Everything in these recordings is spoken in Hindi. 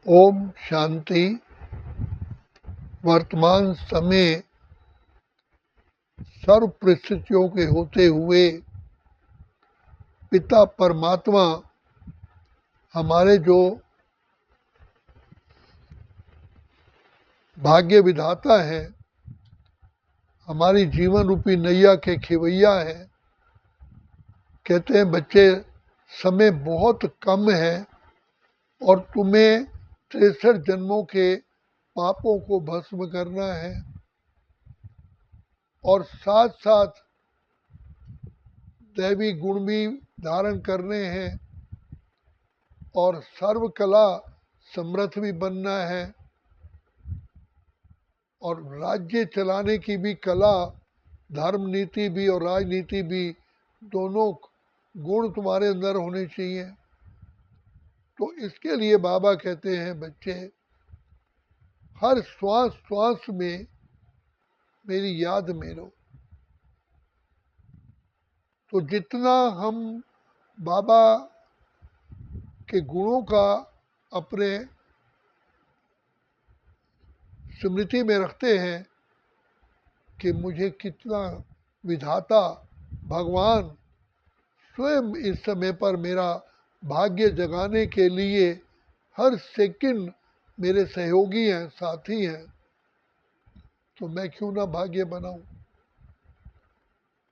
ओम शांति। वर्तमान समय सर्व परिस्थितियों के होते हुए पिता परमात्मा हमारे जो भाग्य विधाता है, हमारी जीवन रूपी नैया के खेवैया है। कहते हैं बच्चे समय बहुत कम है और तुम्हें 63 जन्मों के पापों को भस्म करना है और साथ साथ दैवी गुण भी धारण करने हैं और सर्व कला समर्थ भी बनना है और राज्य चलाने की भी कला, धर्म नीति भी और राजनीति भी, दोनों गुण तुम्हारे अंदर होने चाहिए। तो इसके लिए बाबा कहते हैं बच्चे हर श्वास श्वास में मेरी याद में रहो। तो जितना हम बाबा के गुणों का अपने स्मृति में रखते हैं कि मुझे कितना विधाता भगवान स्वयं इस समय पर मेरा भाग्य जगाने के लिए हर सेकंड मेरे सहयोगी हैं, साथी हैं, तो मैं क्यों ना भाग्य बनाऊं।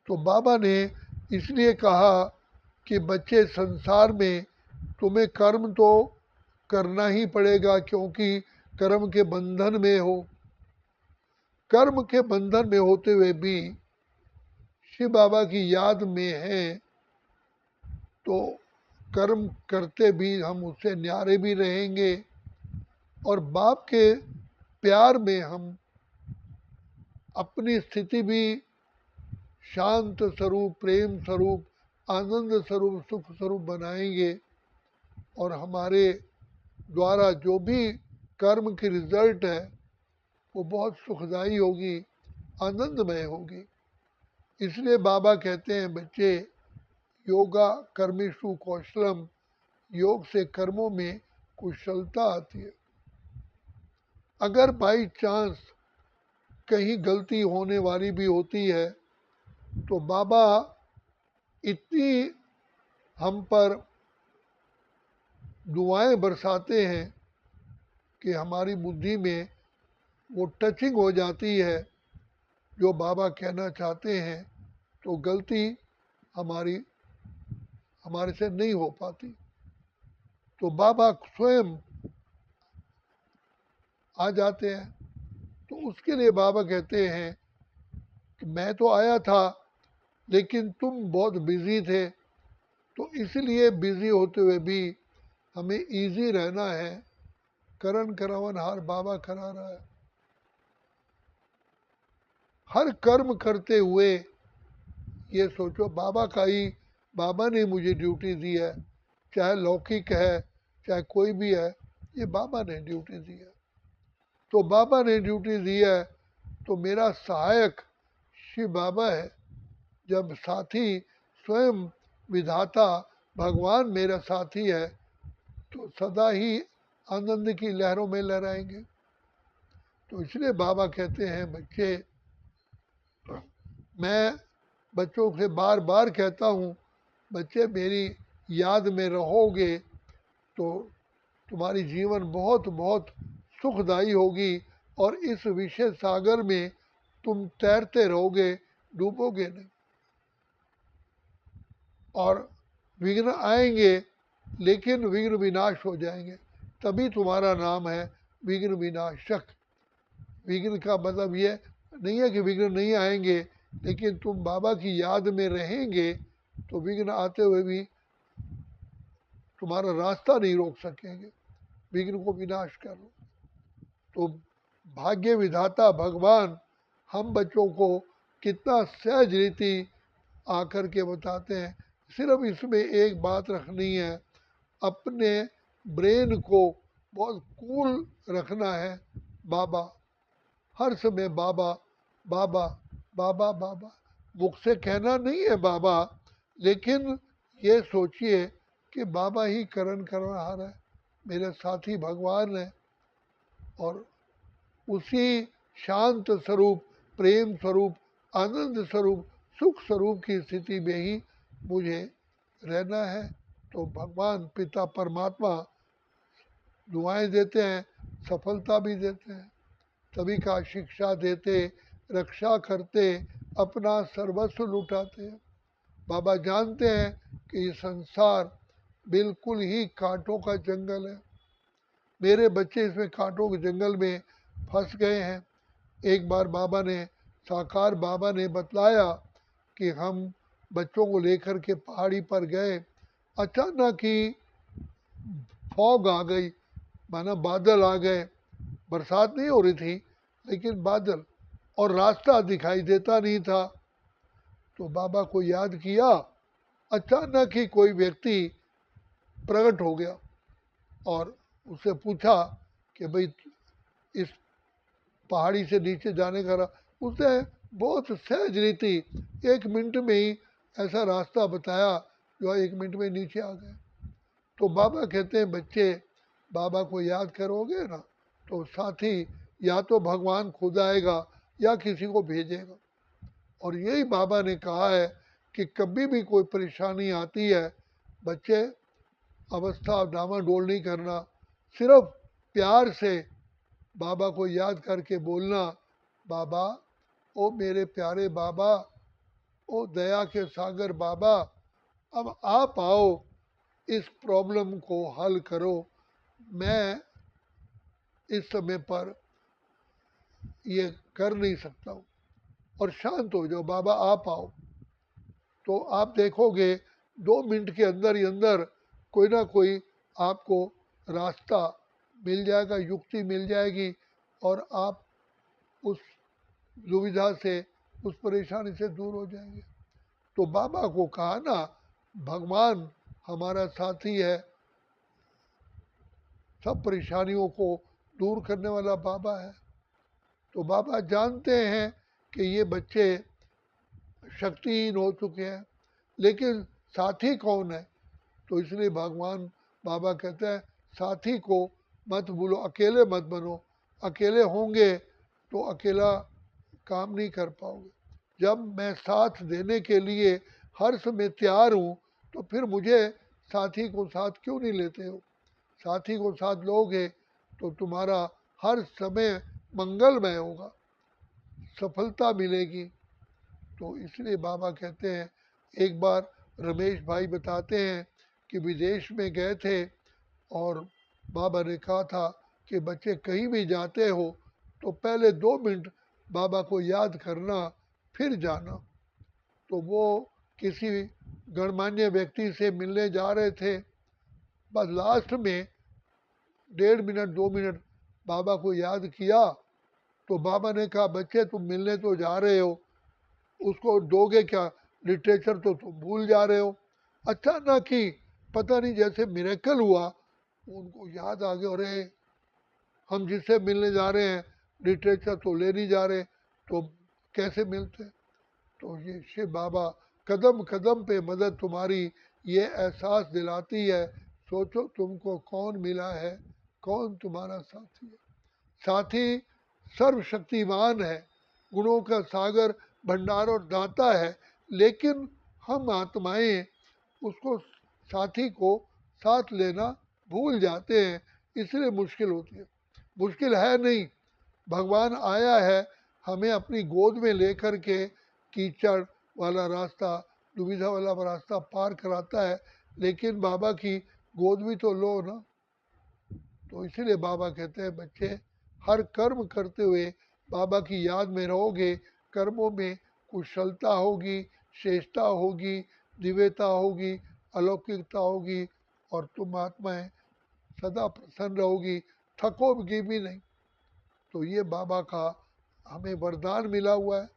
तो बाबा ने इसलिए कहा कि बच्चे संसार में तुम्हें कर्म तो करना ही पड़ेगा क्योंकि कर्म के बंधन में हो। कर्म के बंधन में होते हुए भी शिव बाबा की याद में हैं तो कर्म करते भी हम उससे न्यारे भी रहेंगे और बाप के प्यार में हम अपनी स्थिति भी शांत स्वरूप, प्रेम स्वरूप, आनंद स्वरूप, सुख स्वरूप बनाएंगे और हमारे द्वारा जो भी कर्म की रिजल्ट है वो बहुत सुखदायी होगी, आनंदमय होगी। इसलिए बाबा कहते हैं बच्चे योगा कर्मेषु कौशलम, योग से कर्मों में कुशलता आती है। अगर बाई चांस कहीं गलती होने वाली भी होती है तो बाबा इतनी हम पर दुआएं बरसाते हैं कि हमारी बुद्धि में वो टचिंग हो जाती है जो बाबा कहना चाहते हैं, तो गलती हमारे से नहीं हो पाती। तो बाबा स्वयं आ जाते हैं। तो उसके लिए बाबा कहते हैं कि मैं तो आया था लेकिन तुम बहुत बिजी थे, तो इसलिए बिजी होते हुए भी हमें इजी रहना है। करण करावन हार बाबा करा रहा है। हर कर्म करते हुए ये सोचो बाबा ने मुझे ड्यूटी दी है, चाहे लौकिक है चाहे कोई भी है, ये बाबा ने ड्यूटी दी है। तो बाबा ने ड्यूटी दी है तो मेरा सहायक शिव बाबा है। जब साथी स्वयं विधाता भगवान मेरा साथी है तो सदा ही आनंद की लहरों में लहराएंगे। तो इसलिए बाबा कहते हैं बच्चे, मैं बच्चों से बार बार कहता हूँ बच्चे मेरी याद में रहोगे तो तुम्हारी जीवन बहुत बहुत सुखदायी होगी और इस विषय सागर में तुम तैरते रहोगे, डूबोगे नहीं। और विघ्न आएंगे लेकिन विघ्न विनाश हो जाएंगे, तभी तुम्हारा नाम है विघ्न विनाशक। विघ्न का मतलब ये नहीं है कि विघ्न नहीं आएंगे, लेकिन तुम बाबा की याद में रहेंगे तो विघ्न आते हुए भी तुम्हारा रास्ता नहीं रोक सकेंगे। विघ्न को विनाश करो। तो भाग्य विधाता भगवान हम बच्चों को कितना सहज रीति आकर के बताते हैं। सिर्फ इसमें एक बात रखनी है, अपने ब्रेन को बहुत कूल रखना है। बाबा हर समय बाबा बाबा बाबा बाबा, मुख से कहना नहीं है बाबा, लेकिन ये सोचिए कि बाबा ही करण करनहार है। मेरे साथी भगवान है, और उसी शांत स्वरूप, प्रेम स्वरूप, आनंद स्वरूप, सुख स्वरूप की स्थिति में ही मुझे रहना है। तो भगवान पिता परमात्मा दुआएं देते हैं, सफलता भी देते हैं, सभी का शिक्षा देते, रक्षा करते, अपना सर्वस्व लुटाते हैं। बाबा जानते हैं कि ये संसार बिल्कुल ही कांटों का जंगल है, मेरे बच्चे इसमें कांटों के जंगल में फंस गए हैं। एक बार बाबा ने, साकार बाबा ने बतलाया कि हम बच्चों को लेकर के पहाड़ी पर गए, अचानक ही फॉग आ गई, माना बादल आ गए, बरसात नहीं हो रही थी लेकिन बादल, और रास्ता दिखाई देता नहीं था। तो बाबा को याद किया, अचानक ही कोई व्यक्ति प्रकट हो गया और उससे पूछा कि भाई इस पहाड़ी से नीचे जाने का उसने बहुत सहज रीति 1 मिनट में ही ऐसा रास्ता बताया जो 1 मिनट में नीचे आ गए। तो बाबा कहते हैं बच्चे बाबा को याद करोगे ना तो साथी या तो भगवान खुद आएगा या किसी को भेजेगा। और यही बाबा ने कहा है कि कभी भी कोई परेशानी आती है बच्चे, अवस्था डामाडोल नहीं करना, सिर्फ प्यार से बाबा को याद करके बोलना, बाबा, ओ मेरे प्यारे बाबा, ओ दया के सागर बाबा, अब आप आओ, इस प्रॉब्लम को हल करो, मैं इस समय पर ये कर नहीं सकता हूँ। और शांत हो जाओ, बाबा आप आओ। तो आप देखोगे 2 मिनट के अंदर ही अंदर कोई ना कोई आपको रास्ता मिल जाएगा, युक्ति मिल जाएगी, और आप उस दुविधा से, उस परेशानी से दूर हो जाएंगे। तो बाबा को कहा ना, भगवान हमारा साथी है, सब परेशानियों को दूर करने वाला बाबा है। तो बाबा जानते हैं कि ये बच्चे शक्तिहीन हो चुके हैं, लेकिन साथी कौन है? तो इसलिए भगवान बाबा कहते हैं साथी को मत भूलो, अकेले मत बनो, अकेले होंगे तो अकेला काम नहीं कर पाओगे। जब मैं साथ देने के लिए हर समय तैयार हूँ तो फिर मुझे साथी को साथ क्यों नहीं लेते हो? साथी को साथ लोगे तो तुम्हारा हर समय मंगलमय होगा, सफलता मिलेगी। तो इसलिए बाबा कहते हैं, एक बार रमेश भाई बताते हैं कि विदेश में गए थे और बाबा ने कहा था कि बच्चे कहीं भी जाते हो तो पहले 2 मिनट बाबा को याद करना फिर जाना। तो वो किसी गणमान्य व्यक्ति से मिलने जा रहे थे, बस लास्ट में 1.5 मिनट 2 मिनट बाबा को याद किया। तो बाबा ने कहा बच्चे तुम मिलने तो जा रहे हो, उसको दोगे क्या? लिटरेचर तो तुम भूल जा रहे हो। अचानक ही पता नहीं जैसे मिरेकल हुआ, उनको याद आ गया, अरे हम जिससे मिलने जा रहे हैं लिटरेचर तो ले नहीं जा रहे, तो कैसे मिलते? तो ये शिव बाबा कदम कदम पे मदद तुम्हारी ये एहसास दिलाती है। सोचो तुमको कौन मिला है, कौन तुम्हारा साथी है। साथी सर्वशक्तिमान है, गुणों का सागर, भंडार और दाता है, लेकिन हम आत्माएं उसको, साथी को साथ लेना भूल जाते हैं, इसलिए मुश्किल होती है। मुश्किल है नहीं, भगवान आया है हमें अपनी गोद में लेकर के कीचड़ वाला रास्ता, दुविधा वाला रास्ता पार कराता है, लेकिन बाबा की गोद भी तो लो ना। तो इसीलिए बाबा कहते हैं बच्चे हर कर्म करते हुए बाबा की याद में रहोगे, कर्मों में कुशलता होगी, श्रेष्ठता होगी, दिव्यता होगी, अलौकिकता होगी, और तुम आत्माएं सदा प्रसन्न रहोगी, थकोगी भी नहीं। तो ये बाबा का हमें वरदान मिला हुआ है।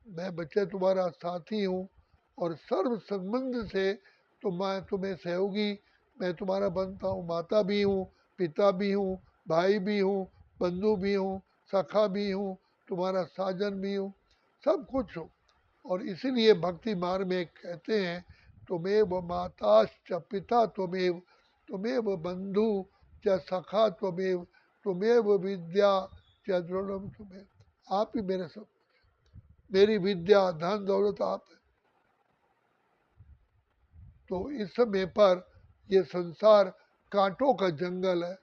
मैं बच्चे तुम्हारा साथी हूँ और सर्व संबंध से तो मैं तुम्हें सहयोगी, मैं तुम्हारा बनता हूँ, माता भी हूँ, पिता भी हूँ, भाई भी हूँ, बंधु भी हूँ, सखा भी हूँ, तुम्हारा साजन भी हूँ, सब कुछ हूँ। और इसीलिए भक्ति मार्ग में कहते हैं तुम्हें माताश्च पिता तुम्हें, त्वमेव बंधु च सखा त्वमेव, त्वमेव विद्या च दृढ़म तुम्हें। आप ही मेरे सब, मेरी विद्या धन दौलत आप है। तो इस समय पर ये संसार कांटों का जंगल है,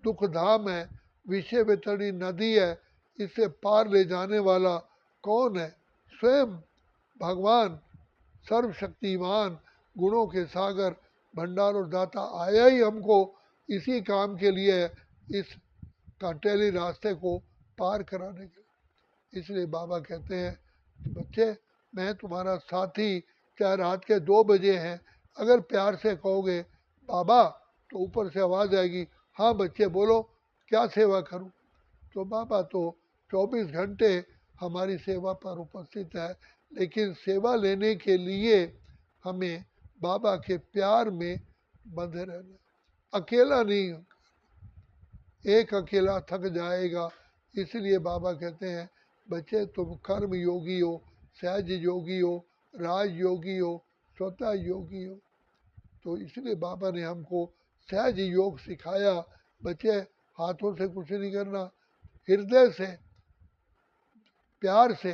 दुख धाम है, विषय वितरणी नदी है। इसे पार ले जाने वाला कौन है? स्वयं भगवान सर्वशक्तिमान, गुणों के सागर, भंडार और दाता आया ही हमको इसी काम के लिए है, इस कांटेली रास्ते को पार कराने के लिए। इसलिए बाबा कहते हैं बच्चे, मैं तुम्हारा साथी, चाहे रात के 2 बजे हैं, अगर प्यार से कहोगे बाबा, तो ऊपर से आवाज़ आएगी, हाँ बच्चे बोलो, क्या सेवा करूं। तो बाबा तो 24 घंटे हमारी सेवा पर उपस्थित है, लेकिन सेवा लेने के लिए हमें बाबा के प्यार में बंधे रहना, अकेला नहीं। एक अकेला थक जाएगा। इसलिए बाबा कहते हैं बच्चे, तुम कर्म योगी हो, सहज योगी हो, राज योगी हो, स्वतः योगी हो। तो इसलिए बाबा ने हमको सहज योग सिखाया। बच्चे, हाथों से कुछ नहीं करना, हृदय से प्यार से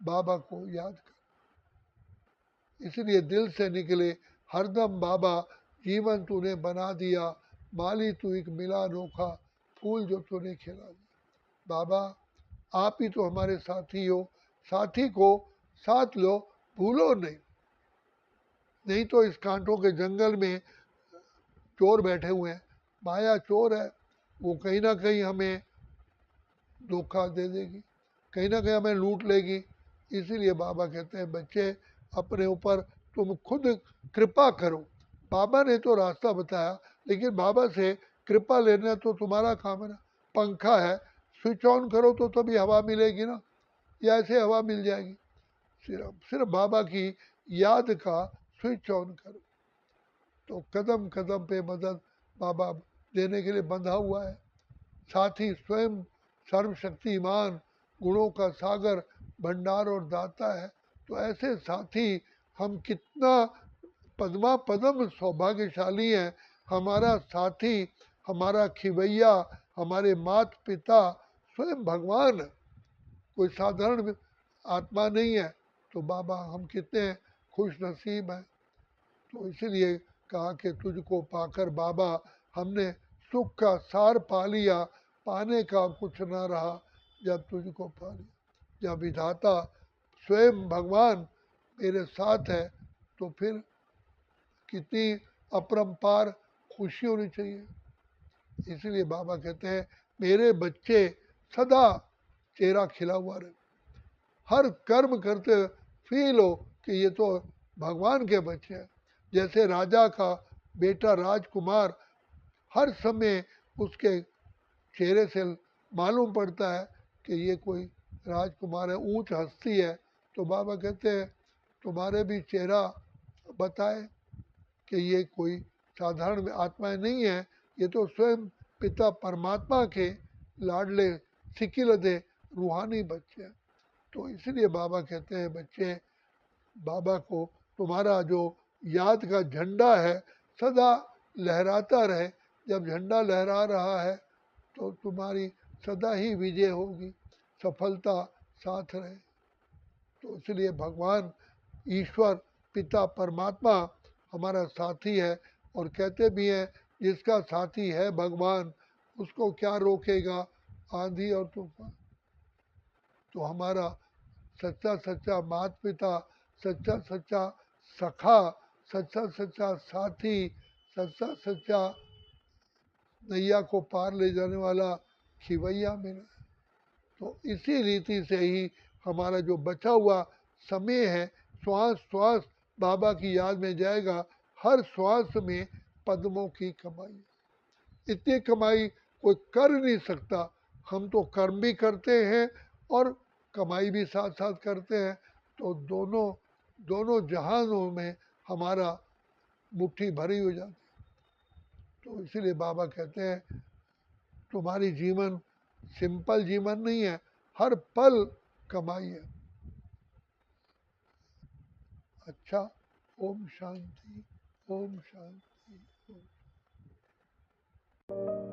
बाबा को याद कर। इसलिए दिल से निकले हरदम बाबा, जीवन तूने बना दिया, माली तू एक मिला अनोखा, फूल जो तूने खिला दिया। बाबा, आप ही तो हमारे साथी हो, साथी को साथ लो, भूलो नहीं। नहीं तो इस कांटों के जंगल में चोर बैठे हुए हैं, माया चोर है, वो कहीं ना कहीं हमें धोखा दे देगी, कहीं ना कहीं हमें लूट लेगी। इसीलिए बाबा कहते हैं बच्चे, अपने ऊपर तुम खुद कृपा करो। बाबा ने तो रास्ता बताया, लेकिन बाबा से कृपा लेना तो तुम्हारा काम है ना। पंखा है, स्विच ऑन करो तो तभी हवा मिलेगी ना, या ऐसे हवा मिल जाएगी। सिर्फ सिर्फ बाबा की याद का स्विच ऑन करो। तो कदम कदम पे मदद बाबा देने के लिए बंधा हुआ है। साथी स्वयं सर्वशक्तिमान, गुणों का सागर, भंडार और दाता है। तो ऐसे साथी हम कितना पद्मा पदम सौभाग्यशाली हैं। हमारा साथी, हमारा खिवैया, हमारे माता पिता स्वयं भगवान है, कोई साधारण आत्मा नहीं है। तो बाबा, हम कितने खुश नसीब हैं। तो इसलिए कहा कि तुझको पाकर बाबा, हमने सुख का सार पा लिया, पाने का कुछ ना रहा जब तुझको पा लिया। जब विधाता स्वयं भगवान मेरे साथ है, तो फिर कितनी अपरंपार खुशी होनी चाहिए। इसलिए बाबा कहते हैं मेरे बच्चे सदा चेहरा खिला हुआ रहे, हर कर्म करते फील हो कि ये तो भगवान के बच्चे हैं। जैसे राजा का बेटा राजकुमार, हर समय उसके चेहरे से मालूम पड़ता है कि ये कोई राजकुमार है, ऊंच हस्ती है। तो बाबा कहते हैं तुम्हारे भी चेहरा बताए कि ये कोई साधारण आत्माएं नहीं है, ये तो स्वयं पिता परमात्मा के लाडले सिकिलदे रूहानी बच्चे हैं। तो इसलिए बाबा कहते हैं बच्चे, बाबा को तुम्हारा जो याद का झंडा है सदा लहराता रहे। जब झंडा लहरा रहा है तो तुम्हारी सदा ही विजय होगी, सफलता साथ रहे। तो इसलिए भगवान ईश्वर पिता परमात्मा हमारा साथी है। और कहते भी हैं जिसका साथी है भगवान, उसको क्या रोकेगा आंधी और तूफान। तो हमारा सच्चा सच्चा माता पिता, सच्चा सच्चा सखा, सच्चा सच्चा साथी, सच्चा सच्चा नैया को पार ले जाने वाला खिवैया मिला। तो इसी रीति से ही हमारा जो बचा हुआ समय है, श्वास श्वास बाबा की याद में जाएगा। हर श्वास में पद्मों की कमाई, इतनी कमाई कोई कर नहीं सकता। हम तो कर्म भी करते हैं और कमाई भी साथ साथ करते हैं। तो दोनों दोनों जहानों में हमारा मुट्ठी भरी हो जाती। तो इसीलिए बाबा कहते हैं तुम्हारी जीवन सिंपल जीवन नहीं है, हर पल कमाई है। अच्छा, ओम शांति, ओम शांति, ओम। है।